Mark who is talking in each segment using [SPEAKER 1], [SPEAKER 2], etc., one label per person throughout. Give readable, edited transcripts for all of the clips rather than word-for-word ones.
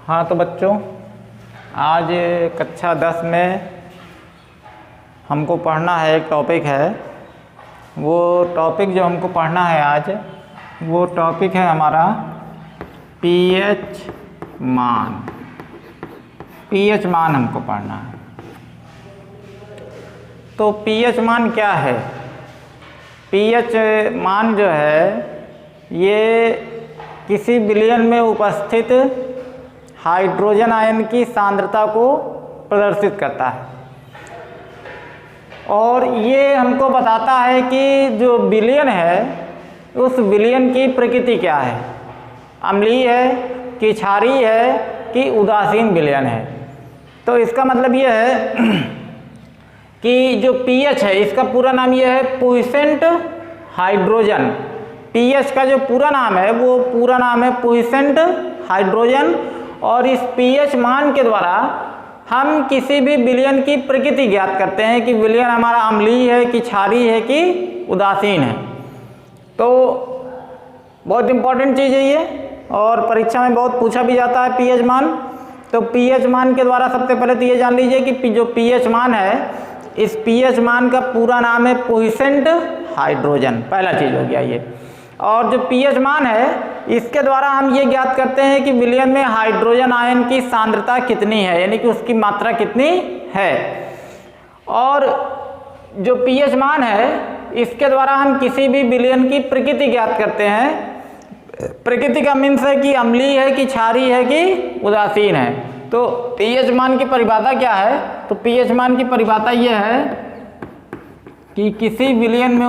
[SPEAKER 1] हाँ तो बच्चों, आज कक्षा 10 में हमको पढ़ना है, एक टॉपिक है। वो टॉपिक जो हमको पढ़ना है आज, वो टॉपिक है हमारा पीएच मान। पीएच मान हमको पढ़ना है। तो पीएच मान क्या है? पीएच मान जो है ये किसी विलयन में उपस्थित हाइड्रोजन आयन की सांद्रता को प्रदर्शित करता है और ये हमको बताता है कि जो विलयन है उस विलयन की प्रकृति क्या है, अम्लीय है कि क्षारीय है कि उदासीन विलयन है। तो इसका मतलब ये है कि जो पीएच है इसका पूरा नाम ये है पुइसेंट हाइड्रोजन। पीएच का जो पूरा नाम है वो पूरा नाम है पुइसेंट हाइड्रोजन। और इस पीएच मान के द्वारा हम किसी भी विलयन की प्रकृति ज्ञात करते हैं कि विलयन हमारा अम्लीय है कि क्षारीय है कि उदासीन है। तो बहुत इंपॉर्टेंट चीज़ है ये और परीक्षा में बहुत पूछा भी जाता है पीएच मान। तो पीएच मान के द्वारा सबसे पहले तो ये जान लीजिए कि जो पीएच मान है, इस पीएच मान का पूरा नाम है पुइसेंट हाइड्रोजन। पहला चीज़ हो गया ये। और जो पीएच मान है इसके द्वारा हम ये ज्ञात करते हैं कि विलयन में हाइड्रोजन आयन की सांद्रता कितनी है, यानी कि उसकी मात्रा कितनी है। और जो पीएच मान है इसके द्वारा हम किसी भी विलयन की प्रकृति ज्ञात करते हैं। प्रकृति का मीन्स है कि अम्लीय है कि क्षारीय है कि उदासीन है। तो पीएच मान की परिभाषा क्या है? तो पीएच मान की परिभाषा ये है कि किसी विलयन में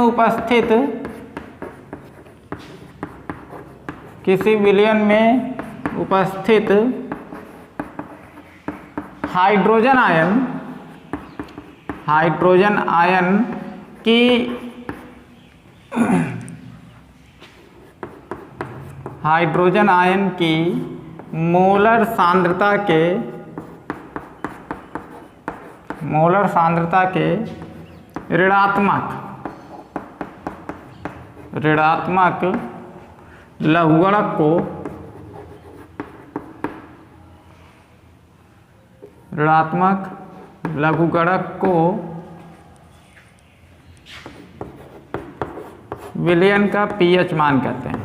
[SPEAKER 1] उपस्थित हाइड्रोजन आयन की मोलर सांद्रता के ऋणात्मक लघुगणक को विलयन का पीएच मान कहते हैं।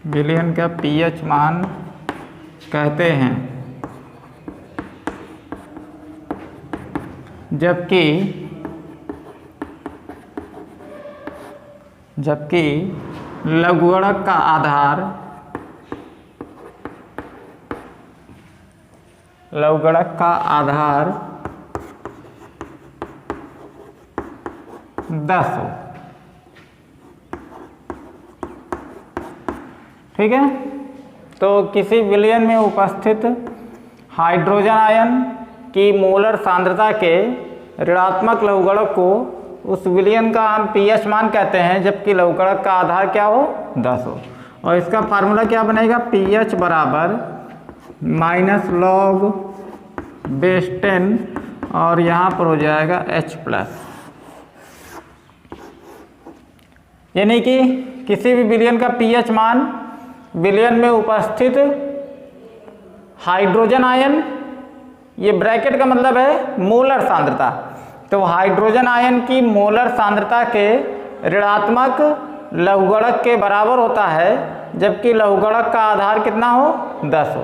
[SPEAKER 1] विलयन का पीएच मान कहते हैं। जबकि लघुगणक का आधार 10 हो। ठीक है। तो किसी विलयन में उपस्थित हाइड्रोजन आयन की मोलर सांद्रता के ऋणात्मक लघुगणक को उस विलयन का हम पीएच मान कहते हैं, जबकि लघुगणक का आधार क्या हो? 10 हो। और इसका फार्मूला क्या बनेगा? पीएच बराबर -log बेस 10 और यहाँ पर हो जाएगा H+। यानी कि किसी भी विलयन का पीएच मान विलयन में उपस्थित हाइड्रोजन आयन, ये ब्रैकेट का मतलब है मोलर सांद्रता। तो हाइड्रोजन आयन की मोलर सांद्रता के ऋणात्मक लघुगणक के बराबर होता है, जबकि लघुगणक का आधार कितना हो? 10 हो।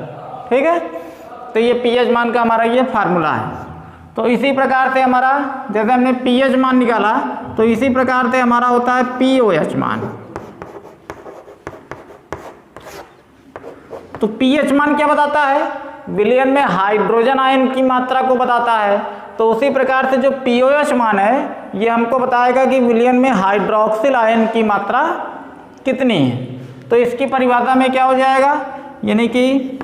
[SPEAKER 1] ठीक है। तो ये पीएच मान का हमारा ये फार्मूला है। तो इसी प्रकार से हमारा, जैसे हमने पीएच मान निकाला, तो इसी प्रकार से हमारा होता है पीओएच मान। तो पीएच मान क्या बताता है? विलयन में हाइड्रोजन आयन की मात्रा को बताता है। तो उसी प्रकार से जो पीओएच मान है ये हमको बताएगा कि विलयन में हाइड्रोक्सिल आयन की मात्रा कितनी है। तो इसकी परिभाषा में क्या हो जाएगा? यानी कि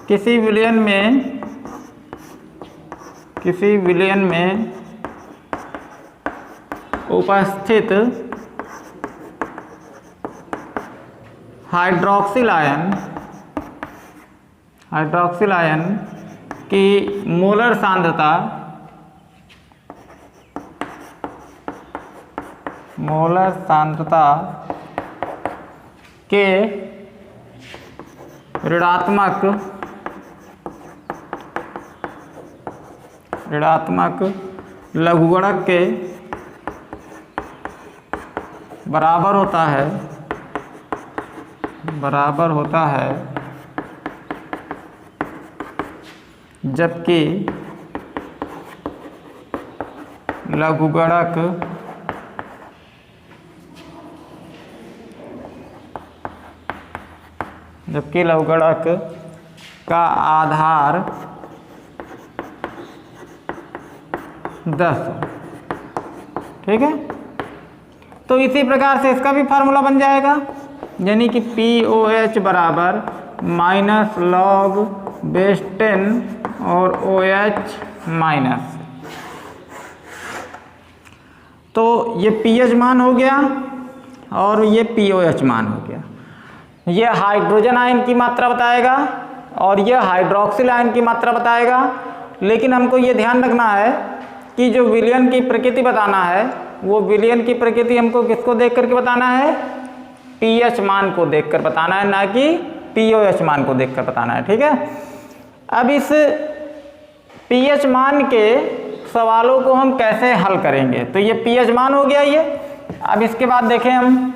[SPEAKER 1] किसी विलयन में उपस्थित हाइड्रोक्सिल आयन की मोलर सांद्रता के ऋणात्मक लघुगणक के बराबर होता है जबकि लघुगणक का आधार 10। ठीक है, तो इसी प्रकार से इसका भी फार्मूला बन जाएगा, यानी कि POH बराबर माइनस लॉग बेस 10 और OH माइनस। तो ये pH मान हो गया और ये POH मान हो गया। ये हाइड्रोजन आयन की मात्रा बताएगा और ये हाइड्रोक्सिल आयन की मात्रा बताएगा। लेकिन हमको ये ध्यान रखना है कि जो विलयन की प्रकृति बताना है, वो विलयन की प्रकृति हमको किसको देख करके बताना है? pH मान को देखकर बताना है, ना कि POH मान को देखकर बताना है। ठीक है, अब इस pH मान के सवालों को हम कैसे हल करेंगे? तो ये pH मान हो गया ये। अब इसके बाद देखें हम,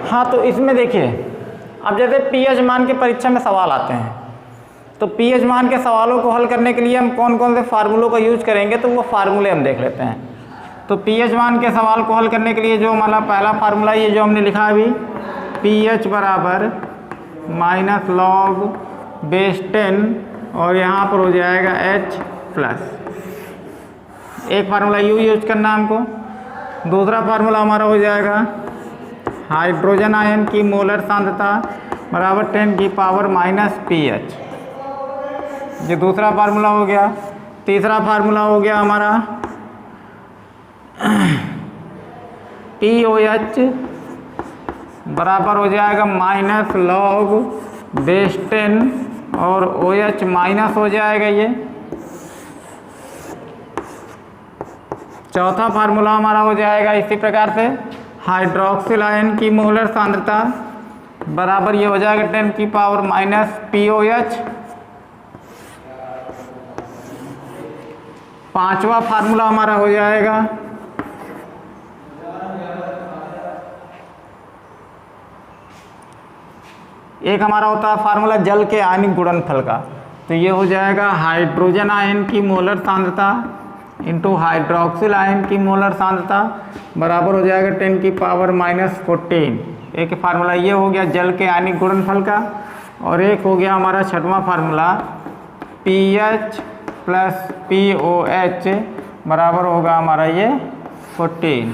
[SPEAKER 1] हाँ, तो इसमें देखिए, अब जैसे pH मान के परीक्षा में सवाल आते हैं, तो pH मान के सवालों को हल करने के लिए हम कौन कौन से फार्मूलों का यूज करेंगे, तो वो फार्मूले हम देख लेते हैं। तो pH मान के सवाल को हल करने के लिए जो हमारा पहला फार्मूला ये जो हमने लिखा अभी, pH बराबर माइनस लॉग बेस 10 और यहाँ पर हो जाएगा H प्लस। एक फार्मूला यूज करना हमको। दूसरा फार्मूला हमारा हो जाएगा हाइड्रोजन आयन की मोलर सांद्रता बराबर 10 की पावर माइनस pH। ये दूसरा फार्मूला हो गया। तीसरा फार्मूला हो गया हमारा POH बराबर हो जाएगा माइनस लॉग बेस 10 और OH माइनस हो जाएगा ये। चौथा फार्मूला हमारा हो जाएगा इसी प्रकार से, हाइड्रोक्सिल आयन की मोलर सांद्रता बराबर ये हो जाएगा 10 की पावर माइनस POH। पांचवा फार्मूला हमारा हो जाएगा एक हमारा होता है फार्मूला जल के आयनिक गुणनफल का, तो ये हो जाएगा हाइड्रोजन आयन की मोलर सांद्रता इंटू हाइड्रोक्सिल आयन की मोलर सांद्रता बराबर हो जाएगा 10 की पावर माइनस 14। एक फार्मूला ये हो गया जल के आयनिक गुणनफल का, और एक हो गया हमारा छठवां फार्मूला pH प्लस POH बराबर होगा हमारा ये 14।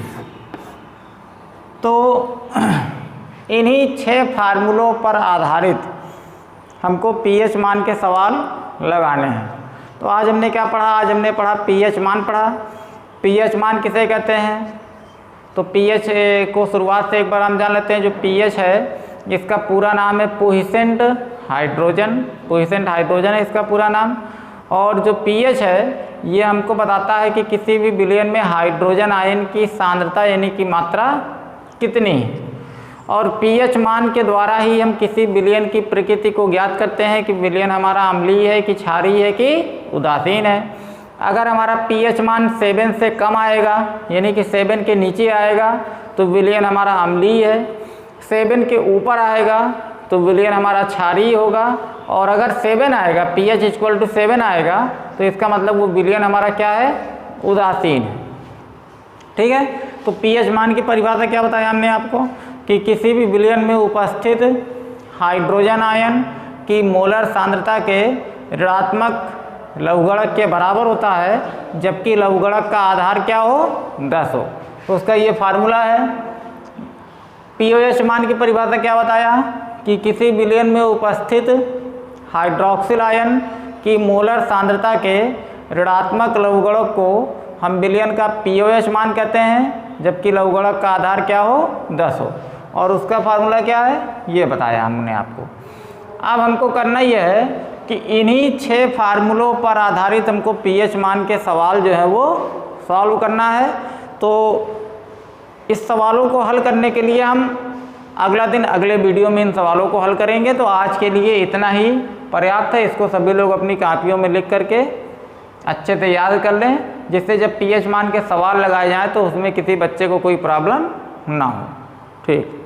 [SPEAKER 1] तो इन्हीं 6 फार्मूलों पर आधारित हमको pH मान के सवाल लगाने हैं। तो आज हमने क्या पढ़ा? आज हमने पढ़ा pH मान पढ़ा। pH मान किसे कहते हैं? तो pH को शुरुआत से एक बार हम जान लेते हैं। जो pH है इसका पूरा नाम है पोहिसेंट हाइड्रोजन है इसका पूरा नाम। और जो pH है ये हमको बताता है कि किसी भी विलयन में हाइड्रोजन आयन की सांद्रता यानी कि मात्रा कितनी है। और pH मान के द्वारा ही हम किसी विलयन की प्रकृति को ज्ञात करते हैं कि विलयन हमारा अम्लीय है कि क्षारीय है कि उदासीन है। अगर हमारा pH मान 7 से कम आएगा यानी कि 7 के नीचे आएगा तो विलयन हमारा अम्लीय है। 7 के ऊपर आएगा तो विलयन हमारा क्षारीय होगा। और अगर 7 आएगा, pH इक्वल टू 7 आएगा, तो इसका मतलब वो विलयन हमारा क्या है? उदासीन है। ठीक है, तो pH मान की परिभाषा क्या बताया हमने आपको कि किसी भी विलयन में उपस्थित हाइड्रोजन आयन की मोलर सांद्रता के ऋणात्मक लघुगणक के बराबर होता है जबकि लघुगणक का आधार क्या हो? 10 हो। तो उसका ये फार्मूला है। POH मान की परिभाषा क्या बताया कि किसी विलयन में उपस्थित हाइड्रोक्सिल आयन की मोलर सांद्रता के ऋणात्मक लघुगणक को हम विलयन का POH मान कहते हैं जबकि लघुगणक का आधार क्या हो? 10 हो। और उसका फार्मूला क्या है ये बताया हमने आपको। अब हमको करना यह है कि इन्हीं 6 फार्मूलों पर आधारित हमको pH मान के सवाल जो है वो सॉल्व करना है। तो इस सवालों को हल करने के लिए हम अगला दिन अगले वीडियो में इन सवालों को हल करेंगे। तो आज के लिए इतना ही पर्याप्त है। इसको सभी लोग अपनी कापियों में लिख करके अच्छे से याद कर लें, जिससे जब pH मान के सवाल लगाए जाएँ तो उसमें किसी बच्चे को कोई प्रॉब्लम ना हो। ठीक।